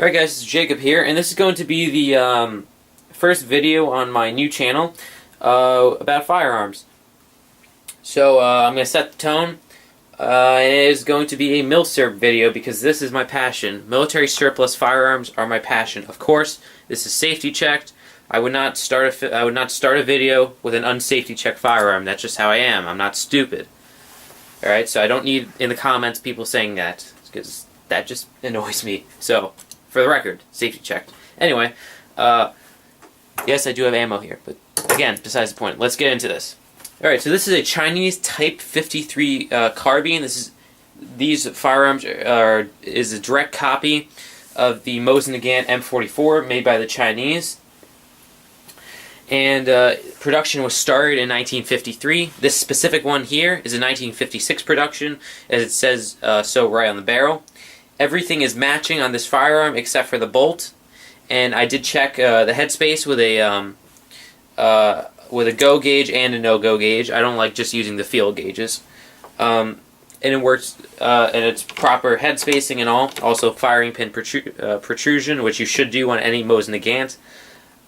Alright guys, it's Jacob here, and this is going to be the first video on my new channel about firearms. So I'm going to set the tone. It is going to be a MilSerp video because this is my passion. Military surplus firearms are my passion. Of course, this is safety checked. I would not start a video with an unsafety checked firearm. That's just how I am. I'm not stupid. Alright, so I don't need in the comments people saying that, because that just annoys me. So, for the record, safety checked. Anyway, yes, I do have ammo here, but again, besides the point. Let's get into this. Alright, so this is a Chinese Type 53 carbine. These firearms is a direct copy of the Mosin Nagants M44 made by the Chinese. And production was started in 1953. This specific one here is a 1956 production, as it says so right on the barrel. Everything is matching on this firearm except for the bolt. And I did check the headspace with a go gauge and a no-go gauge. I don't like just using the field gauges. And it works, and it's proper head spacing and all. Also firing pin protrusion, which you should do on any Mosin Nagants.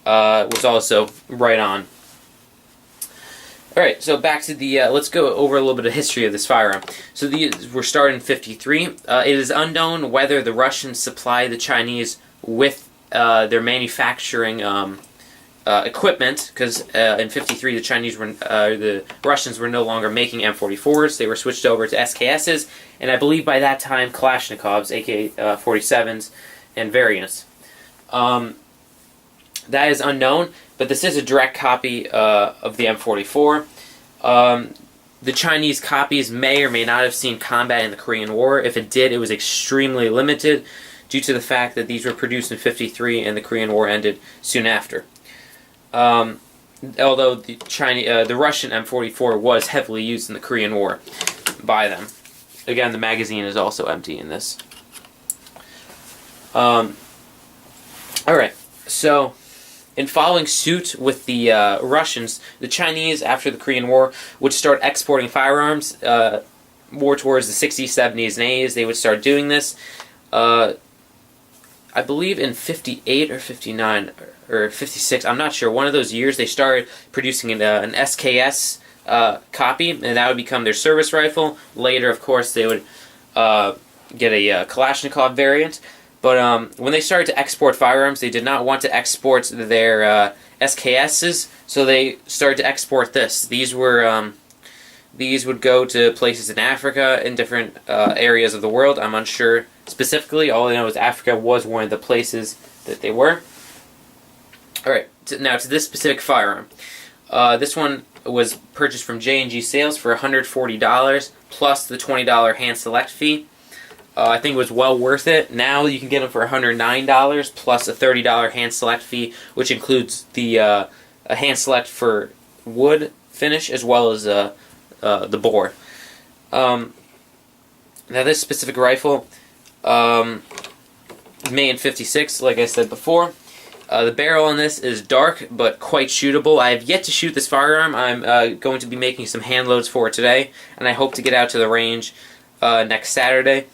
Was also right on. Alright, so back to the, let's go over a little bit of history of this firearm. So these were started in 53. It is unknown whether the Russians supplied the Chinese with their manufacturing equipment, because in 53 the Russians were no longer making M44s. They were switched over to SKSs, and I believe by that time Kalashnikovs, aka 47s, and variants. That is unknown, but this is a direct copy of the M44. The Chinese copies may or may not have seen combat in the Korean War. If it did, it was extremely limited due to the fact that these were produced in 53 and the Korean War ended soon after. Although the Russian M44 was heavily used in the Korean War by them. Again, the magazine is also empty in this. Alright, so in following suit with the Russians, the Chinese, after the Korean War, would start exporting firearms more towards the 60s, 70s, and 80s. They would start doing this. I believe in 58 or 59 or 56, I'm not sure, one of those years they started producing an SKS copy, and that would become their service rifle. Later, of course, they would get a Kalashnikov variant. But when they started to export firearms, they did not want to export their SKSs, so they started to export this. These would go to places in Africa, in different areas of the world. I'm unsure specifically. All I know is Africa was one of the places that they were. Alright, now to this specific firearm. This one was purchased from J&G Sales for $140, plus the $20 hand select fee. I think it was well worth it. Now you can get them for $109 plus a $30 hand select fee, which includes the a hand select for wood finish as well as the bore. Now this specific rifle, made in 56, like I said before. The barrel on this is dark but quite shootable. I have yet to shoot this firearm. I'm going to be making some hand loads for it today, and I hope to get out to the range next Saturday.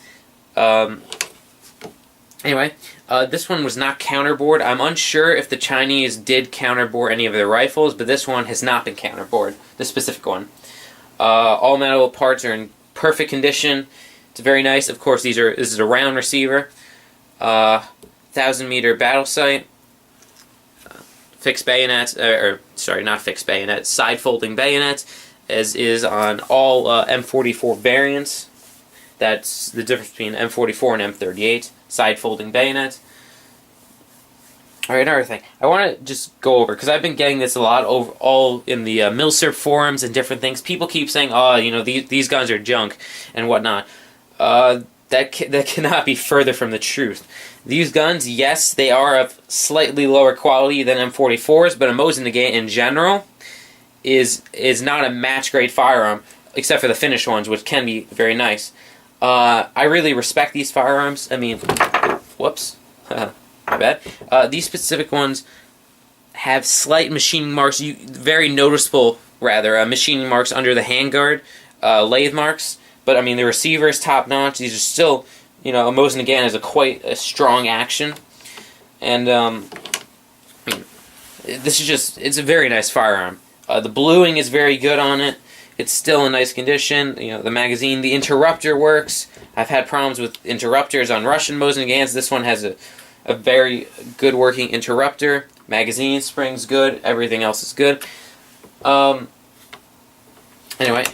Anyway, this one was not counterbored. I'm unsure if the Chinese did counterbore any of their rifles, but this one has not been counterbored, this specific one. All metal parts are in perfect condition. It's very nice. Of course, this is a round receiver, 1,000-meter battle sight, fixed bayonets, sorry, not fixed bayonets, side-folding bayonets, as is on all M44 variants. That's the difference between M44 and M38. Side-folding bayonet. Alright, another thing. I want to just go over, because I've been getting this a lot all in the MilSerp forums and different things. People keep saying, oh, you know, these guns are junk and whatnot. That cannot be further from the truth. These guns, yes, they are of slightly lower quality than M44s, but a Mosin Nagant in general is not a match-grade firearm, except for the finished ones, which can be very nice. I really respect these firearms. I mean, whoops, my bad. These specific ones have slight machining marks, very noticeable, rather, machining marks under the handguard, lathe marks. But I mean, the receiver is top notch. These are still, you know, a Mosin Nagant is quite a strong action. And I mean, this is just—it's a very nice firearm. The bluing is very good on it. It's still in nice condition. You know, the magazine, the interrupter works. I've had problems with interrupters on Russian Mosin Nagants. This one has a very good working interrupter. Magazine spring's good. Everything else is good. Anyway,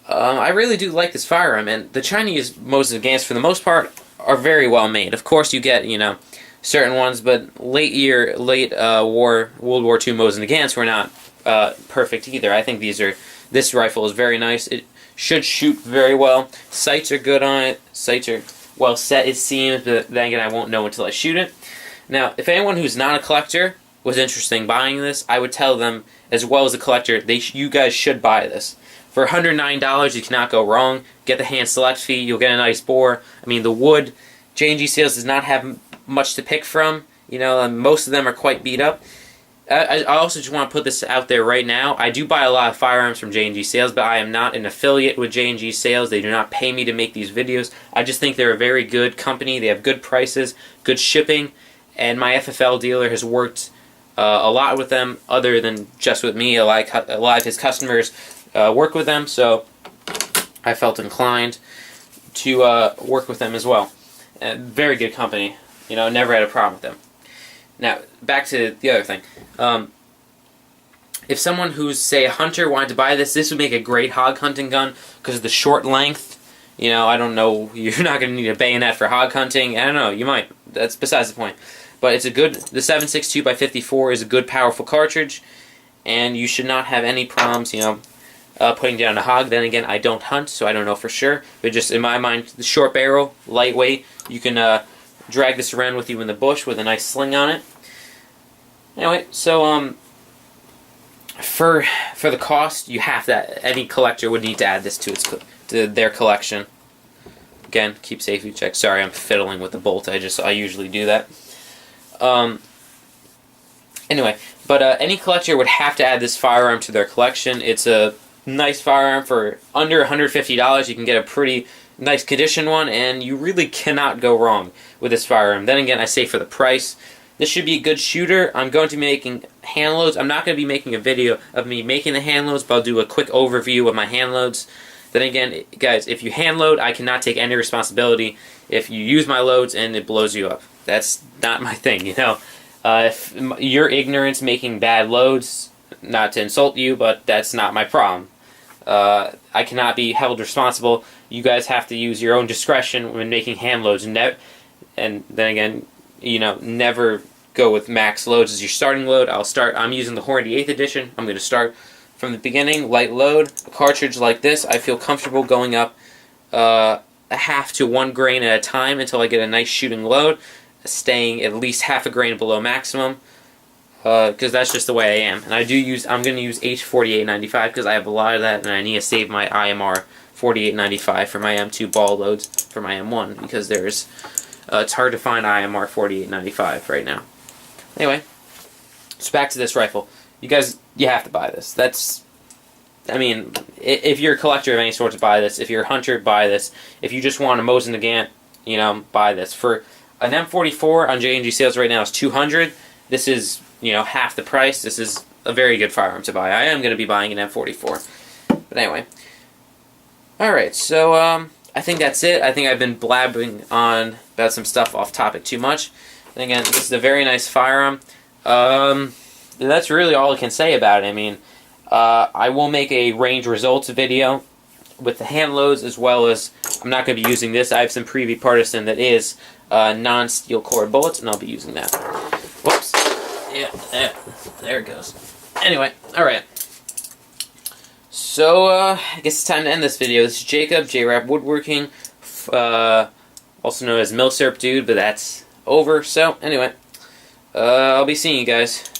I really do like this firearm, and the Chinese Mosin Nagants, for the most part, are very well made. Of course, you get, you know, certain ones, but late World War II Mosin Nagants were not perfect either. I think this rifle is very nice. It should shoot very well. Sights are good on it. Sights are well set, it seems, but then again, I won't know until I shoot it. Now, if anyone who's not a collector was interested in buying this, I would tell them, as well as a collector, you guys should buy this. For $109, you cannot go wrong. Get the hand select fee. You'll get a nice bore. I mean, the wood, J&G Sales does not have much to pick from. You know, and most of them are quite beat up. I also just want to put this out there right now. I do buy a lot of firearms from J&G Sales, but I am not an affiliate with J&G Sales. They do not pay me to make these videos. I just think they're a very good company. They have good prices, good shipping, and my FFL dealer has worked a lot with them, other than just with me. A lot of his customers work with them, so I felt inclined to work with them as well. Very good company. You know, never had a problem with them. Now, back to the other thing. If someone who's, say, a hunter wanted to buy this would make a great hog hunting gun because of the short length. You know, I don't know, you're not going to need a bayonet for hog hunting. I don't know, you might. That's besides the point. But it's a good, the 7.62x54 is a good, powerful cartridge, and you should not have any problems, you know, putting down a hog. Then again, I don't hunt, so I don't know for sure. But just in my mind, the short barrel, lightweight, you can drag this around with you in the bush with a nice sling on it. Anyway, so for the cost, you have to. Any collector would need to add this to their collection. Again, keep safety check. Sorry, I'm fiddling with the bolt. I usually do that. Anyway, but any collector would have to add this firearm to their collection. It's a nice firearm for under $150. You can get a pretty nice condition one, and you really cannot go wrong with this firearm. Then again, I say for the price, this should be a good shooter. I'm going to be making hand loads. I'm not going to be making a video of me making the hand loads, but I'll do a quick overview of my hand loads. Then again, guys, if you hand load, I cannot take any responsibility if you use my loads and it blows you up. That's not my thing, you know. If your ignorance making bad loads, not to insult you, but that's not my problem. I cannot be held responsible. You guys have to use your own discretion when making hand loads. And then again, you know, never go with max loads as your starting load. I'm using the Hornady 8th edition. I'm going to start from the beginning, light load. A cartridge like this, I feel comfortable going up a half to 1 grain at a time until I get a nice shooting load, staying at least half a grain below maximum, because that's just the way I am. And I'm going to use H4895 because I have a lot of that, and I need to save my IMR 4895 for my M2 ball loads for my M1, because it's hard to find IMR 4895 right now. Anyway, so back to this rifle. You guys, you have to buy this. I mean, if you're a collector of any sort, to buy this. If you're a hunter, buy this. If you just want a Mosin Nagant, you know, buy this. For an M44 on J&G Sales right now is $200. This is, you know, half the price. This is a very good firearm to buy. I am going to be buying an M44. But anyway. Alright, so I think that's it. I think I've been blabbing on about some stuff off topic too much. And again, this is a very nice firearm. That's really all I can say about it. I mean, I will make a range results video with the hand loads, as well as I'm not going to be using this. I have some Preview Partisan that is non-steel core bullets, and I'll be using that. Whoops. Yeah, there it goes. Anyway, alright. So, I guess it's time to end this video. This is Jacob, J-Rap Woodworking, also known as Milsurp Dude, but that's over. So, anyway, I'll be seeing you guys.